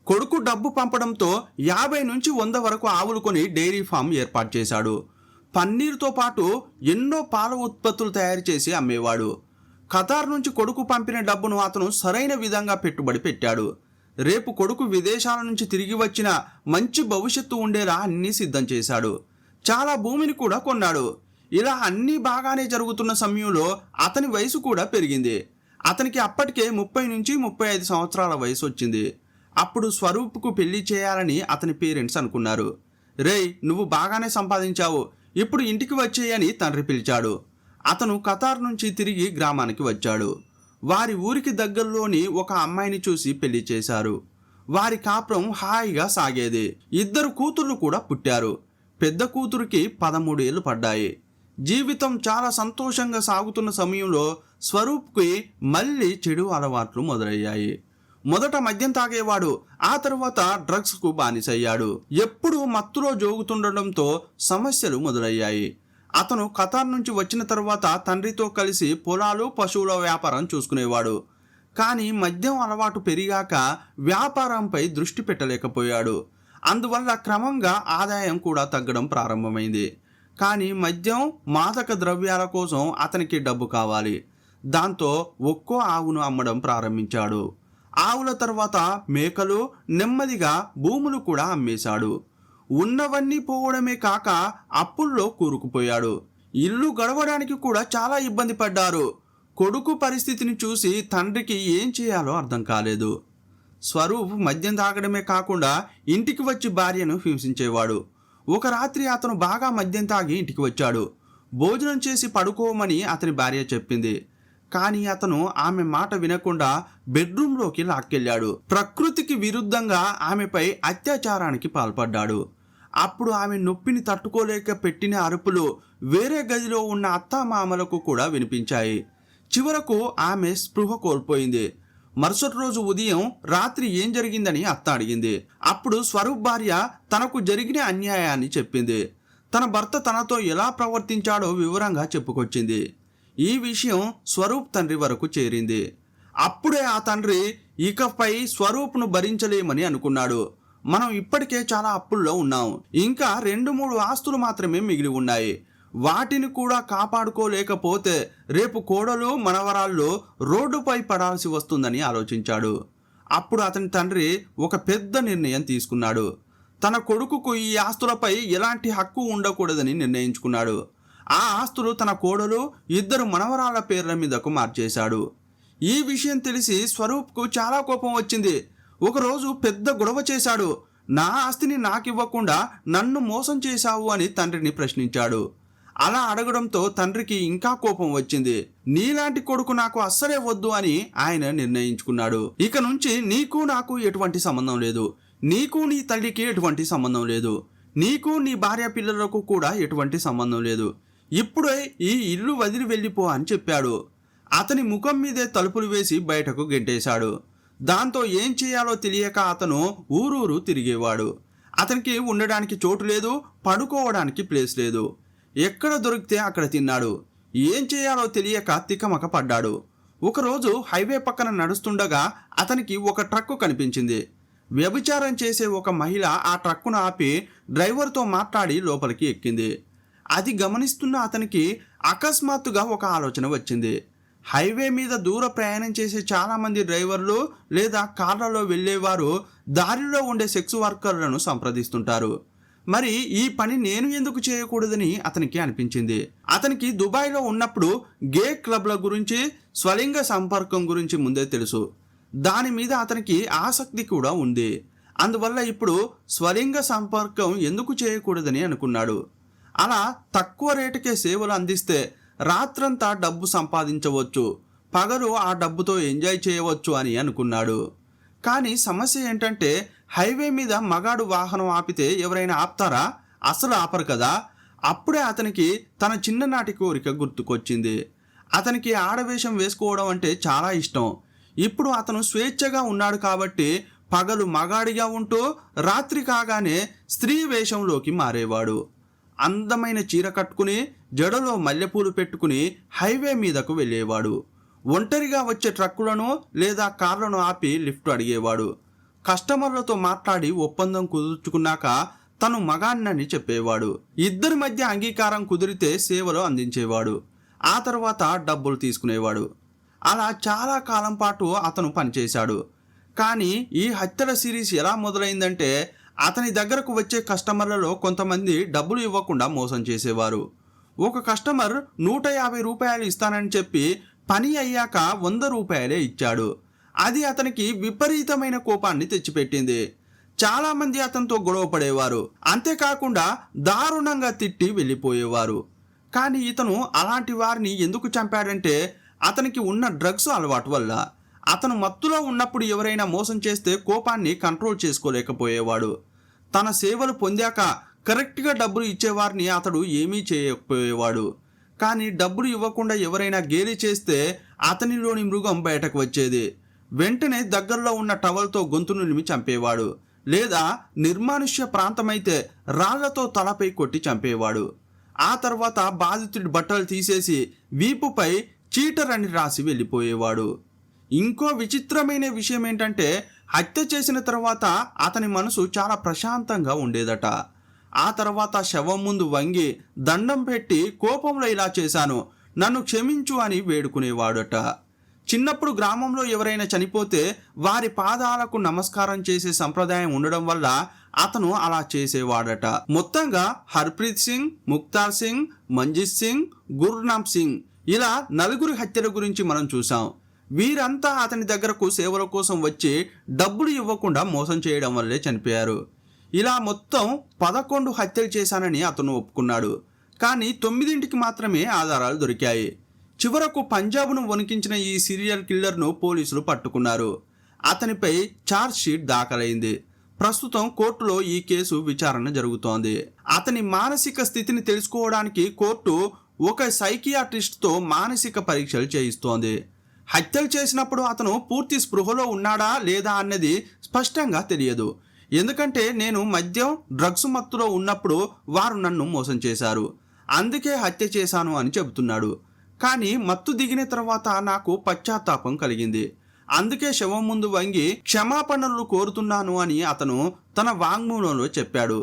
Speaker 1: కొడుకు డబ్బు పంపడంతో 50 నుంచి 100 వరకు ఆవులు కొని డైరీ ఫామ్ ఏర్పాటు చేశాడు. పన్నీరుతో పాటు ఎన్నో పాల ఉత్పత్తులు తయారు చేసి అమ్మేవాడు. ఖతార్ నుంచి కొడుకు పంపిన డబ్బును అతను సరైన విధంగా పెట్టుబడి పెట్టాడు. రేపు కొడుకు విదేశాల నుంచి తిరిగి వచ్చిన మంచి భవిష్యత్తు ఉండేలా అన్నీ సిద్ధం చేశాడు. చాలా భూమిని కూడా కొన్నాడు. ఇలా అన్నీ బాగానే జరుగుతున్న సమయంలో అతని వయసు కూడా పెరిగింది. అతనికి అప్పటికే 30 నుంచి 35 సంవత్సరాల వయసు వచ్చింది. అప్పుడు స్వరూప్కు పెళ్లి చేయాలని అతని పేరెంట్స్ అనుకున్నారు. రేయ్, నువ్వు బాగానే సంపాదించావు, ఇప్పుడు ఇంటికి వచ్చేయని తండ్రి పిలిచాడు. అతను ఖతార్ నుంచి తిరిగి గ్రామానికి వచ్చాడు. వారి ఊరికి దగ్గరలోని ఒక అమ్మాయిని చూసి పెళ్లి చేశారు. వారి కాపురం హాయిగా సాగేది. 2 కూతుర్లు కూడా పుట్టారు. పెద్ద కూతురికి 13 ఏళ్ళు పడ్డాయి. జీవితం చాలా సంతోషంగా సాగుతున్న సమయంలో స్వరూప్కి మళ్ళీ చెడు అలవాట్లు మొదలయ్యాయి. మొదట మద్యం తాగేవాడు. ఆ తర్వాత డ్రగ్స్కు బానిసయ్యాడు. ఎప్పుడూ మత్తులో జోగుతుండడంతో సమస్యలు మొదలయ్యాయి. అతను ఖతార్ నుంచి వచ్చిన తర్వాత తండ్రితో కలిసి పొలాలు, పశువుల వ్యాపారం చూసుకునేవాడు. కానీ మద్యం అలవాటు పెరిగాక వ్యాపారంపై దృష్టి పెట్టలేకపోయాడు. అందువల్ల క్రమంగా ఆదాయం కూడా తగ్గడం ప్రారంభమైంది. కానీ మద్యం, మాదక ద్రవ్యాల కోసం అతనికి డబ్బు కావాలి. దాంతో ఒక్కో ఆవును అమ్మడం ప్రారంభించాడు. ఆవుల తర్వాత మేకలు, నెమ్మదిగా భూములు కూడా అమ్మేశాడు. ఉన్నవన్నీ పోవడమే కాక అప్పుల్లో కూరుకుపోయాడు. ఇల్లు గడవడానికి కూడా చాలా ఇబ్బంది పడ్డారు. కొడుకు పరిస్థితిని చూసి తండ్రికి ఏం చేయాలో అర్థం కాలేదు. స్వరూప్ మద్యం తాగడమే కాకుండా ఇంటికి వచ్చి భార్యను హింసించేవాడు. ఒక రాత్రి అతను బాగా మద్యం తాగి ఇంటికి వచ్చాడు. భోజనం చేసి పడుకోమని అతని భార్య చెప్పింది. కానీ అతను ఆమె మాట వినకుండా బెడ్రూంలోకి లాక్కెళ్ళాడు. ప్రకృతికి విరుద్ధంగా ఆమెపై అత్యాచారానికి పాల్పడ్డాడు. అప్పుడు ఆమె నొప్పిని తట్టుకోలేక పెట్టిన అరుపులు వేరే గదిలో ఉన్న అత్తామామలకు కూడా వినిపించాయి. చివరకు ఆమె స్పృహ కోల్పోయింది. మరుసటి రోజు ఉదయం రాత్రి ఏం జరిగిందని అత్త అడిగింది. అప్పుడు స్వరూప్ భార్య తనకు జరిగిన అన్యాయాన్ని చెప్పింది. తన భర్త తనతో ఎలా ప్రవర్తించాడో వివరంగా చెప్పుకొచ్చింది. ఈ విషయం స్వరూప్ తండ్రి వరకు చేరింది. అప్పుడే ఆ తండ్రి ఇకపై స్వరూప్ను భరించలేమని అనుకున్నాడు. మనం ఇప్పటికే చాలా అప్పుల్లో ఉన్నాం, ఇంకా 2-3 ఆస్తులు మాత్రమే మిగిలి ఉన్నాయి. వాటిని కూడా కాపాడుకోలేకపోతే రేపు కోడలు మనవరాళ్ళు రోడ్డుపై పడాల్సి వస్తుందని ఆలోచించాడు. అప్పుడు అతని తండ్రి ఒక పెద్ద నిర్ణయం తీసుకున్నాడు. తన కొడుకుకు ఈ ఆస్తులపై ఎలాంటి హక్కు ఉండకూడదని నిర్ణయించుకున్నాడు. ఆ ఆస్తులు తన కోడలు 2 మనవరాళ్ల పేర్ల మీదకు మార్చేశాడు. ఈ విషయం తెలిసి స్వరూప్కు చాలా కోపం వచ్చింది. ఒకరోజు పెద్ద గొడవ చేశాడు. నా ఆస్తిని నాకివ్వకుండా నన్ను మోసం చేశావు అని తండ్రిని ప్రశ్నించాడు. అలా అడగడంతో తండ్రికి ఇంకా కోపం వచ్చింది. నీలాంటి కొడుకు నాకు అస్సలే వద్దు అని ఆయన నిర్ణయించుకున్నాడు. ఇక నుంచి నీకు నాకు ఎటువంటి సంబంధం లేదు, నీకు నీ తల్లికి ఎటువంటి సంబంధం లేదు, నీకు నీ భార్య పిల్లలకు కూడా ఎటువంటి సంబంధం లేదు. ఇప్పుడే ఈ ఇల్లు వదిలి వెళ్ళిపో అని చెప్పాడు. అతని ముఖం మీదే తలుపులు వేసి బయటకు గెంటేశాడు. దాంతో ఏం చేయాలో తెలియక అతను ఊరూరు తిరిగేవాడు. అతనికి ఉండడానికి చోటు లేదు, పడుకోవడానికి ప్లేస్ లేదు. ఎక్కడ దొరికితే అక్కడ తిన్నాడు. ఏం చేయాలో తెలియక తికమక పడ్డాడు. ఒకరోజు హైవే పక్కన నడుస్తుండగా అతనికి ఒక ట్రక్కు కనిపించింది. వ్యభిచారం చేసే ఒక మహిళ ఆ ట్రక్కును ఆపి డ్రైవర్తో మాట్లాడి లోపలికి ఎక్కింది. అది గమనిస్తున్న అతనికి అకస్మాత్తుగా ఒక ఆలోచన వచ్చింది. హైవే మీద దూర ప్రయాణం చేసే చాలామంది డ్రైవర్లు లేదా కార్లలో వెళ్ళేవారు దారిలో ఉండే సెక్స్ వర్కర్లను సంప్రదిస్తుంటారు. మరి ఈ పని నేను ఎందుకు చేయకూడదని అతనికి అనిపించింది. అతనికి దుబాయ్లో ఉన్నప్పుడు గే క్లబ్ల గురించి, స్వలింగ సంపర్కం గురించి ముందే తెలుసు. దాని మీద అతనికి ఆసక్తి కూడా ఉంది. అందువల్ల ఇప్పుడు స్వలింగ సంపర్కం ఎందుకు చేయకూడదని అనుకున్నాడు. అలా తక్కువ రేటుకే సేవలు అందిస్తే రాత్రంతా డబ్బు సంపాదించవచ్చు, పగలు ఆ డబ్బుతో ఎంజాయ్ చేయవచ్చు అని అనుకున్నాడు. కానీ సమస్య ఏంటంటే హైవే మీద మగాడు వాహనం ఆపితే ఎవరైనా ఆపుతారా? అసలు ఆపరు కదా. అప్పుడే అతనికి తన చిన్ననాటి కోరిక గుర్తుకొచ్చింది. అతనికి ఆడవేషం వేసుకోవడం అంటే చాలా ఇష్టం. ఇప్పుడు అతను స్వేచ్ఛగా ఉన్నాడు కాబట్టి పగలు మగాడిగా ఉంటూ రాత్రి కాగానే స్త్రీ వేషంలోకి మారేవాడు. అందమైన చీర కట్టుకుని జడలో మల్లెపూలు పెట్టుకుని హైవే మీదకు వెళ్ళేవాడు. ఒంటరిగా వచ్చే ట్రక్కులను లేదా కార్లను ఆపి లిఫ్ట్ అడిగేవాడు. కస్టమర్లతో మాట్లాడి ఒప్పందం కుదుర్చుకున్నాక తను మగాన్నని చెప్పేవాడు. ఇద్దరి మధ్య అంగీకారం కుదిరితే సేవలు అందించేవాడు. ఆ తర్వాత డబ్బులు తీసుకునేవాడు. అలా చాలా కాలం పాటు అతను పనిచేశాడు. కానీ ఈ హత్యల సిరీస్ ఎలా మొదలైందంటే అతని దగ్గరకు వచ్చే కస్టమర్లలో కొంతమంది డబ్బులు ఇవ్వకుండా మోసం చేసేవారు. ఒక కస్టమర్ 150 రూపాయలు ఇస్తానని చెప్పి పని అయ్యాక 100 రూపాయలే ఇచ్చాడు. అది అతనికి విపరీతమైన కోపాన్ని తెచ్చిపెట్టింది. చాలామంది అతనితో గొడవ పడేవారు. అంతేకాకుండా దారుణంగా తిట్టి వెళ్ళిపోయేవారు. కానీ ఇతను అలాంటి వారిని ఎందుకు చంపాడంటే అతనికి ఉన్న డ్రగ్స్ అలవాటు వల్ల. అతను మత్తులో ఉన్నప్పుడు ఎవరైనా మోసం చేస్తే కోపాన్ని కంట్రోల్ చేసుకోలేకపోయేవాడు. తన సేవలు పొందాక కరెక్ట్గా డబ్బులు ఇచ్చేవారిని అతడు ఏమీ చేయకపోయేవాడు. కానీ డబ్బులు ఇవ్వకుండా ఎవరైనా గేలి చేస్తే అతనిలోని మృగం బయటకు వచ్చేది. వెంటనే దగ్గరలో ఉన్న టవల్తో గొంతు నులిమి చంపేవాడు. లేదా నిర్మానుష్య ప్రాంతమైతే రాళ్లతో తలపై కొట్టి చంపేవాడు. ఆ తర్వాత బాధితుడి బట్టలు తీసేసి వీపుపై చీటర్ అని రాసి వెళ్ళిపోయేవాడు. ఇంకో విచిత్రమైన విషయం ఏంటంటే హత్య చేసిన తర్వాత అతని మనసు చాలా ప్రశాంతంగా ఉండేదట. ఆ తర్వాత శవం ముందు వంగి దండం పెట్టి కోపంలో ఇలా చేశాను, నన్ను క్షమించు అని వేడుకునేవాడట. చిన్నప్పుడు గ్రామంలో ఎవరైనా చనిపోతే వారి పాదాలకు నమస్కారం చేసే సంప్రదాయం ఉండడం వల్ల అతను అలా చేసేవాడట. మొత్తంగా హర్ప్రీత్ సింగ్, ముక్తార్ సింగ్, మంజిత్ సింగ్, గుర్నామ్ సింగ్ ఇలా 4 హత్యల గురించి మనం చూసాం. వీరంతా అతని దగ్గరకు సేవల కోసం వచ్చి డబ్బులు ఇవ్వకుండా మోసం చేయడం వల్లే చనిపోయారు. ఇలా మొత్తం 11 హత్యలు చేశానని అతను ఒప్పుకున్నాడు. కానీ 9ంటికి మాత్రమే ఆధారాలు దొరికాయి. చివరకు పంజాబ్ను వణికించిన ఈ సీరియల్ కిల్లర్ను పోలీసులు పట్టుకున్నారు. అతనిపై ఛార్జ్ షీట్ దాఖలైంది. ప్రస్తుతం కోర్టులో ఈ కేసు విచారణ జరుగుతోంది. అతని మానసిక స్థితిని తెలుసుకోవడానికి కోర్టు ఒక సైకియాట్రిస్ట్తో మానసిక పరీక్షలు చేయిస్తోంది. హత్యలు చేసినప్పుడు అతను పూర్తి స్పృహలో ఉన్నాడా లేదా అన్నది స్పష్టంగా తెలియదు. ఎందుకంటే నేను మద్యం డ్రగ్స్ మత్తులో ఉన్నప్పుడు వారు నన్ను మోసం చేశారు, అందుకే హత్య చేశాను అని చెబుతున్నాడు. కానీ మత్తు దిగిన తర్వాత నాకు పశ్చాత్తాపం కలిగింది, అందుకే శవం ముందు వంగి క్షమాపణలు కోరుతున్నాను అని అతను తన వాంగ్మూలంలో చెప్పాడు.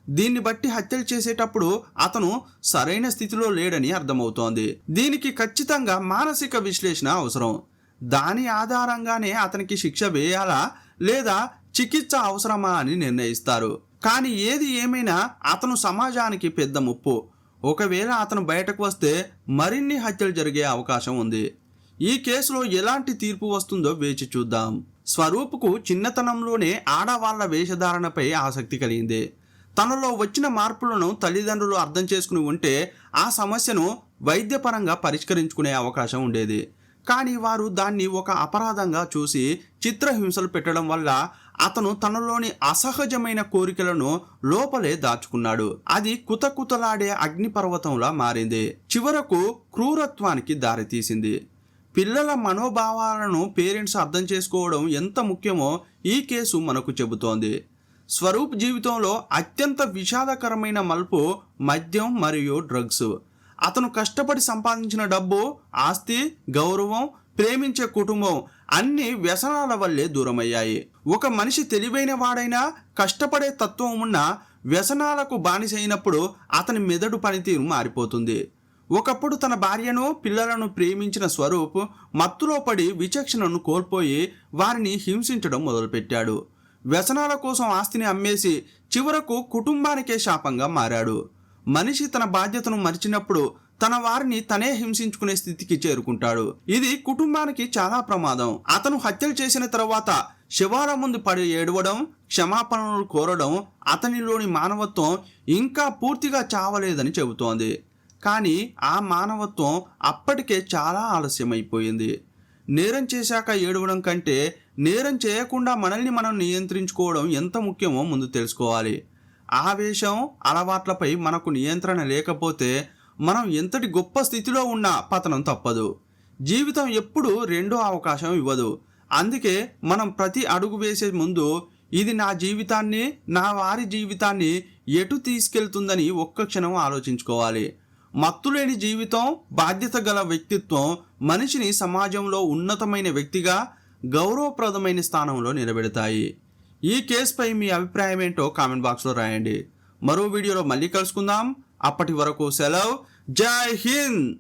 Speaker 1: దీన్ని బట్టి హత్యలు చేసేటప్పుడు అతను సరైన స్థితిలో లేడని అర్థమవుతోంది. దీనికి ఖచ్చితంగా మానసిక విశ్లేషణ అవసరం. దాని ఆధారంగానే అతనికి శిక్ష వేయాలా లేదా చికిత్స అవసరమా అని నిర్ణయిస్తారు. కానీ ఏది ఏమైనా అతను సమాజానికి పెద్ద ముప్పు. ఒకవేళ అతను బయటకు వస్తే మరిన్ని హత్యలు జరిగే అవకాశం ఉంది. ఈ కేసులో ఎలాంటి తీర్పు వస్తుందో వేచి చూద్దాం. స్వరూప్కు చిన్నతనంలోనే ఆడవాళ్ల వేషధారణపై ఆసక్తి కలిగింది. తనలో వచ్చిన మార్పులను తల్లిదండ్రులు అర్థం చేసుకుని ఉంటే ఆ సమస్యను వైద్యపరంగా పరిష్కరించుకునే అవకాశం ఉండేది. కానీ వారు దాన్ని ఒక అపరాధంగా చూసి చిత్రహింసలు పెట్టడం వల్ల అతను తనలోని అసహజమైన కోరికలను లోపలే దాచుకున్నాడు. అది కుతకుతలాడే అగ్నిపర్వతంలా మారింది. చివరకు క్రూరత్వానికి దారితీసింది. పిల్లల మనోభావాలను పేరెంట్స్ అర్థం చేసుకోవడం ఎంత ముఖ్యమో ఈ కేసు మనకు చెబుతోంది. స్వరూప్ జీవితంలో అత్యంత విషాదకరమైన మలుపు మద్యం మరియు డ్రగ్స్. అతను కష్టపడి సంపాదించిన డబ్బు, ఆస్తి, గౌరవం, ప్రేమించే కుటుంబం అన్నీ వ్యసనాల వల్లే దూరమయ్యాయి. ఒక మనిషి తెలివైన వాడైనా కష్టపడే తత్వం ఉన్న వ్యసనాలకు బానిసైనప్పుడు అతని మెదడు పనితీరు మారిపోతుంది. ఒకప్పుడు తన భార్యను, పిల్లలను ప్రేమించిన స్వరూప్ మత్తులో పడి విచక్షణను కోల్పోయి వారిని హింసించడం మొదలుపెట్టాడు. వ్యసనాల కోసం ఆస్తిని అమ్మేసి చివరకు కుటుంబానికే శాపంగా మారాడు. మనిషి తన బాధ్యతను మరిచినప్పుడు తన వారిని తనే హింసించుకునే స్థితికి చేరుకుంటాడు. ఇది కుటుంబానికి చాలా ప్రమాదం. అతను హత్యలు చేసిన తర్వాత శవాల ముందు పడి ఏడవడం, క్షమాపణలు కోరడం అతనిలోని మానవత్వం ఇంకా పూర్తిగా చావలేదని చెబుతోంది. కానీ ఆ మానవత్వం అప్పటికే చాలా ఆలస్యమైపోయింది. నేరం చేశాక ఏడవడం కంటే నేరం చేయకుండా మనల్ని మనం నియంత్రించుకోవడం ఎంత ముఖ్యమో ముందు తెలుసుకోవాలి. ఆవేశం, అలవాట్లపై మనకు నియంత్రణ లేకపోతే మనం ఎంతటి గొప్ప స్థితిలో ఉన్నా పతనం తప్పదు. జీవితం ఎప్పుడూ రెండో అవకాశం ఇవ్వదు. అందుకే మనం ప్రతి అడుగు వేసే ముందు ఇది నా జీవితాన్ని, నా వారి జీవితాన్ని ఎటు తీసుకెళ్తుందని ఒక్క క్షణం ఆలోచించుకోవాలి. మత్తులేని జీవితం, బాధ్యత గల వ్యక్తిత్వం మనిషిని సమాజంలో ఉన్నతమైన వ్యక్తిగా, గౌరవప్రదమైన స్థానంలో నిలబెడతాయి. ఈ కేసుపై మీ అభిప్రాయం ఏంటో కామెంట్ బాక్స్లో రాయండి. మరో వీడియోలో మళ్ళీ కలుసుకుందాం. అప్పటి వరకు సెలవు. జై హింద్.